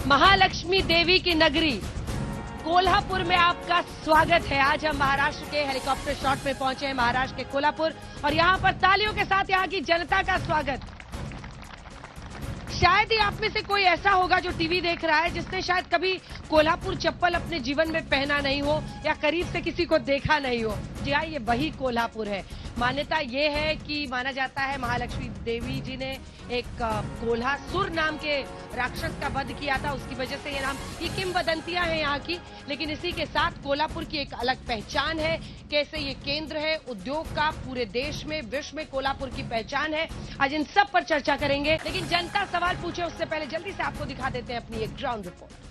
महालक्ष्मी देवी की नगरी कोल्हापुर में आपका स्वागत है। आज हम महाराष्ट्र के हेलीकॉप्टर शॉट में पहुंचे हैं, महाराष्ट्र के कोल्हापुर, और यहां पर तालियों के साथ यहां की जनता का स्वागत। शायद ही आप में से कोई ऐसा होगा जो टीवी देख रहा है जिसने शायद कभी कोल्हापुर चप्पल अपने जीवन में पहना नहीं हो या करीब से किसी को देखा नहीं हो। जी हाँ, ये वही कोल्हापुर है। मान्यता ये है कि माना जाता है महालक्ष्मी देवी जी ने एक कोल्हासुर नाम के राक्षस का वध किया था, उसकी वजह से ये नाम, ये किंवदंतियां हैं यहाँ की। लेकिन इसी के साथ कोल्हापुर की एक अलग पहचान है, कैसे ये केंद्र है उद्योग का, पूरे देश में विश्व में कोल्हापुर की पहचान है। आज इन सब पर चर्चा करेंगे, लेकिन जनता सवाल पूछे उससे पहले जल्दी से आपको दिखा देते हैं अपनी एक ग्राउंड रिपोर्ट।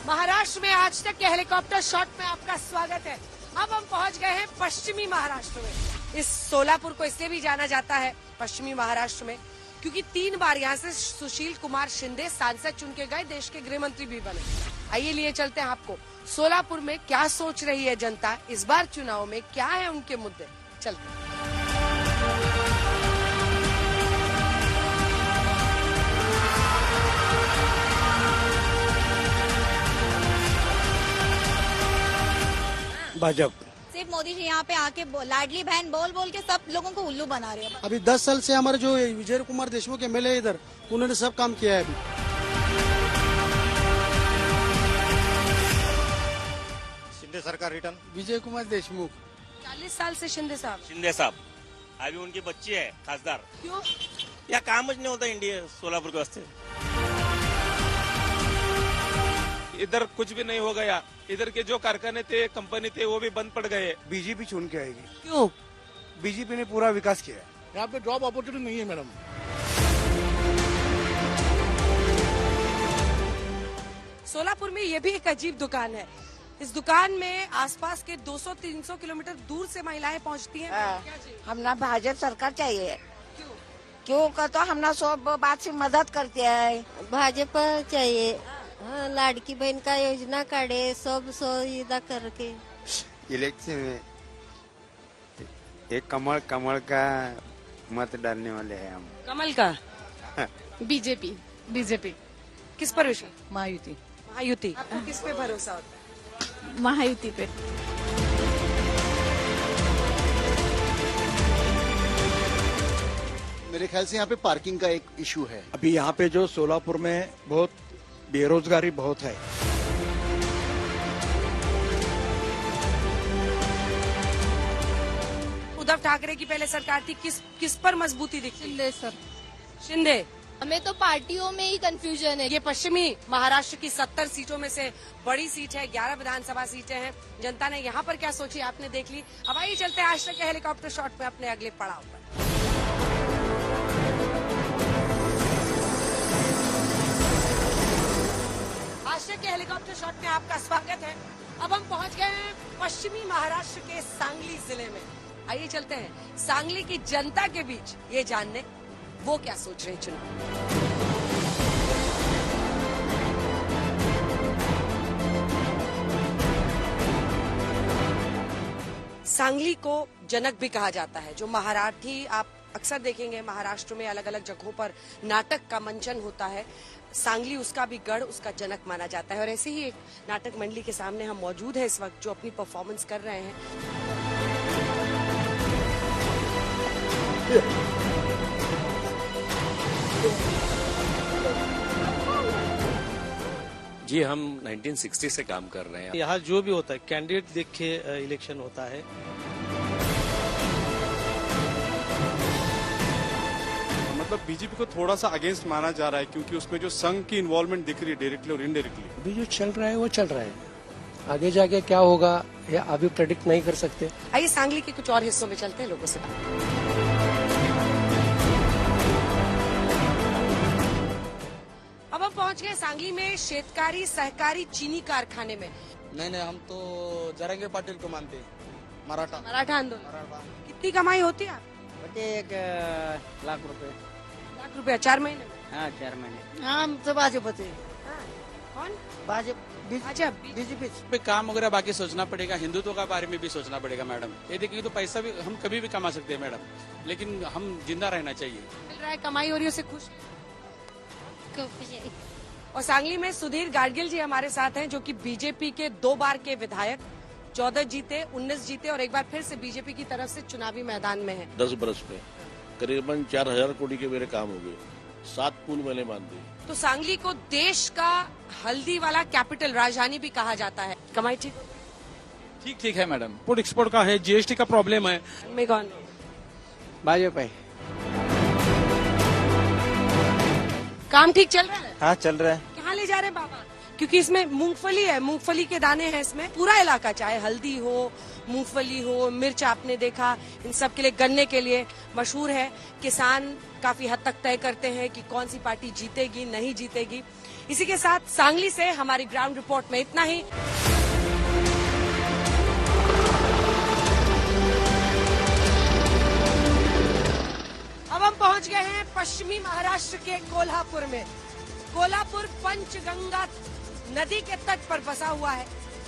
महाराष्ट्र में आज तक के हेलीकॉप्टर शॉट में आपका स्वागत है। अब हम पहुंच गए हैं पश्चिमी महाराष्ट्र में। इस सोलापुर को इसलिए भी जाना जाता है पश्चिमी महाराष्ट्र में क्योंकि 3 बार यहाँ से सुशील कुमार शिंदे सांसद चुन के गए, देश के गृह मंत्री भी बने। आइए लिए चलते हैं आपको सोलापुर में क्या सोच रही है जनता, इस बार चुनाव में क्या है उनके मुद्दे। चलते हैं। भाजपा। सिर्फ मोदी जी यहाँ पे आके लाडली बहन बोल बोल के सब लोगों को उल्लू बना रहे हैं। अभी 10 साल से हमारे जो विजय कुमार देशमुख एमएलए इधर, उन्होंने सब काम किया है। अभी शिंदे सरकार रिटर्न। विजय कुमार देशमुख 40 साल से शिंदे साहब अभी उनकी बच्ची है खासदार। क्यों? या काम नहीं होता इंडिया सोलापुर के वास्ते। इधर कुछ भी नहीं हो गया, इधर के जो कारखाने थे, कंपनी थे, वो भी बंद पड़ गए। बीजेपी चुन के आएगी। क्यों? बीजेपी ने पूरा विकास किया है। यहाँ पे जॉब अपॉर्चुनिटी नहीं है मैडम। सोलापुर में ये भी एक अजीब दुकान है। इस दुकान में आसपास के 200-300 किलोमीटर दूर से महिलाएं पहुंचती हैं। क्या चाहिए? हमना भाजपा सरकार चाहिए। क्यों? क्यों का तो हमना सब बात से मदद करते हैं। भाजपा चाहिए। हाँ, लाड़की बहन का योजना काढ़े, सब सुविधा करके। इलेक्शन में एक कमल का मत डालने वाले हैं हम। कमल का? बीजेपी किस पर विश्वास? महायुति। आपको किस पे भरोसा होता है? महायुति पे। मेरे ख्याल से यहाँ पे पार्किंग का एक इशू है। अभी यहाँ पे जो सोलापुर में बहुत बेरोजगारी बहुत है। उद्धव ठाकरे की पहले सरकार थी, किस पर मजबूती दिखती? शिंदे सर। शिंदे। हमें तो पार्टियों में ही कंफ्यूजन है। ये पश्चिमी महाराष्ट्र की 70 सीटों में से बड़ी सीट है, 11 विधानसभा सीटें हैं। जनता ने यहाँ पर क्या सोची आपने देख ली। अब आइए चलते हैं आज तक के हेलीकॉप्टर शॉट में अपने अगले पड़ाव पर। आज तक के हेलीकॉप्टर शॉट में आपका स्वागत है। अब हम पहुंच गए हैं पश्चिमी महाराष्ट्र के सांगली जिले में। आइए चलते हैं सांगली की जनता के बीच ये जानने वो क्या सोच रहे हैं चुनाव। सांगली को जनक भी कहा जाता है। जो मराठी आप अक्सर देखेंगे महाराष्ट्र में अलग अलग जगहों पर नाटक का मंचन होता है, सांगली उसका भी गढ़, उसका जनक माना जाता है। और ऐसे ही एक नाटक मंडली के सामने हम मौजूद हैं इस वक्त, जो अपनी परफॉर्मेंस कर रहे हैं। जी, हम 1960 से काम कर रहे हैं। यहाँ जो भी होता है कैंडिडेट देख के इलेक्शन होता है। मतलब बीजेपी को थोड़ा सा अगेंस्ट माना जा रहा है क्योंकि उसमें जो संघ की इन्वॉल्वमेंट दिख रही है डायरेक्टली और इनडायरेक्टली। अभी जो चल रहा है वो चल रहा है, आगे जाके क्या होगा या अभी प्रेडिक्ट नहीं कर सकते। आइए सांगली के कुछ और हिस्सों में चलते हैं, लोगों से अब हम पहुंच गए सांगली में शेतकारी सहकारी चीनी कारखाने में। नहीं, हम तो जरांगे पाटिल को मानते हैं। मराठा आंदोलन। कितनी कमाई होती है? 1 लाख रुपए। ₹1 लाख 4 महीने में? हाँ, 4 महीने। हम तो भाजपा थे। कौन? भाजपा बीजेपी पे काम वगैरह बाकी सोचना पड़ेगा, हिंदुत्व का बारे में भी सोचना पड़ेगा मैडम। ये देखिए तो पैसा भी हम कभी भी कमा सकते हैं मैडम, लेकिन हम जिंदा रहना चाहिए। मिल रहा है, कमाई हो रही है, उससे खुश और सांगली में सुधीर गाडगिल जी हमारे साथ हैं, जो कि बीजेपी के 2 बार के विधायक, 14 जीते, 19 जीते और एक बार फिर से बीजेपी की तरफ से चुनावी मैदान में हैं। 10 बरस में करीबन 4000 करोड़ के मेरे काम हो गए, 7 पुल मैंने मान दिए। तो सांगली को देश का हल्दी वाला कैपिटल राजधानी भी कहा जाता है। कमाई ठीक ठीक है मैडम। इम्पोर्ट एक्सपोर्ट का है, जीएसटी का प्रॉब्लम है। में कौन? भाजपा काम ठीक चल रहा है? हाँ चल रहा है। कहाँ ले जा रहे हैं बाबा? क्योंकि इसमें मूंगफली है, मूंगफली के दाने हैं इसमें। पूरा इलाका, चाहे हल्दी हो, मूंगफली हो, मिर्च, आपने देखा, इन सब के लिए, गन्ने के लिए मशहूर है। किसान काफी हद तक तय करते हैं कि कौन सी पार्टी जीतेगी, नहीं जीतेगी। इसी के साथ सांगली से हमारी ग्राउंड रिपोर्ट में इतना ही। अब हम पहुंच गए हैं पश्चिमी महाराष्ट्र के कोल्हापुर में। कोल्हापुर पंचगंगा नदी के तट पर बसा हुआ है।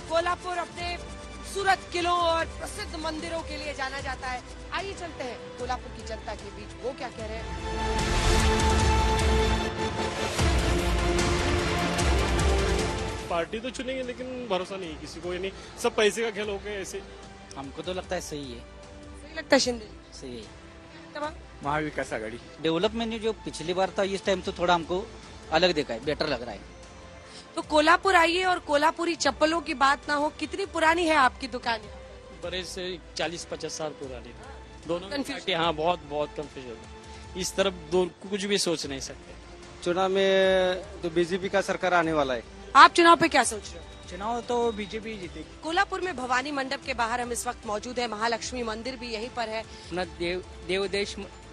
कोल्हापुर अपने खूबसूरत किलों और प्रसिद्ध मंदिरों के लिए जाना जाता है। आइए चलते हैं कोल्हापुर की जनता के बीच, वो क्या कह रहे हैं। पार्टी तो चुनेंगे लेकिन भरोसा नहीं है किसी को, यानी सब पैसे का खेल हो गए ऐसे। हमको तो लगता है सही है। सही लगता है शिंदे? सही है। तब महाविकास आघाड़ी डेवलपमेंट जो पिछली बार था, इस टाइम तो थोड़ा हमको अलग देखा है, बेटर लग रहा है। तो कोल्हापुर आइए और कोल्हापुरी चप्पलों की बात ना हो। कितनी पुरानी है आपकी दुकान? बड़े से 40-50 साल पुरानी दोनों Confusion। हाँ, बहुत कंफ्यूजन। इस तरफ दो कुछ भी सोच नहीं सकते। चुनाव में तो बीजेपी का सरकार आने वाला है। आप चुनाव पे क्या सोच रहे हो? चुनाव तो बीजेपी जीतेगी। कोल्हापुर में भवानी मंडप के बाहर हम इस वक्त मौजूद है। महालक्ष्मी मंदिर भी यहीं पर है। अपना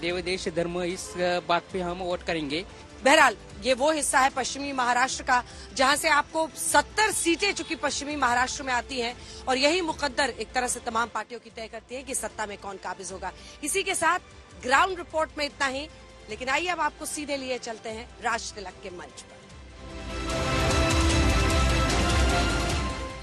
देवदेश धर्म, इस बात पे हम वोट करेंगे। बहरहाल ये वो हिस्सा है पश्चिमी महाराष्ट्र का जहां से आपको 70 सीटें चूंकि पश्चिमी महाराष्ट्र में आती हैं और यही मुकद्दर एक तरह से तमाम पार्टियों की तय करती है कि सत्ता में कौन काबिज होगा। इसी के साथ ग्राउंड रिपोर्ट में इतना ही, लेकिन आइए अब आपको सीधे लिए चलते हैं राज तिलक के मंच पर।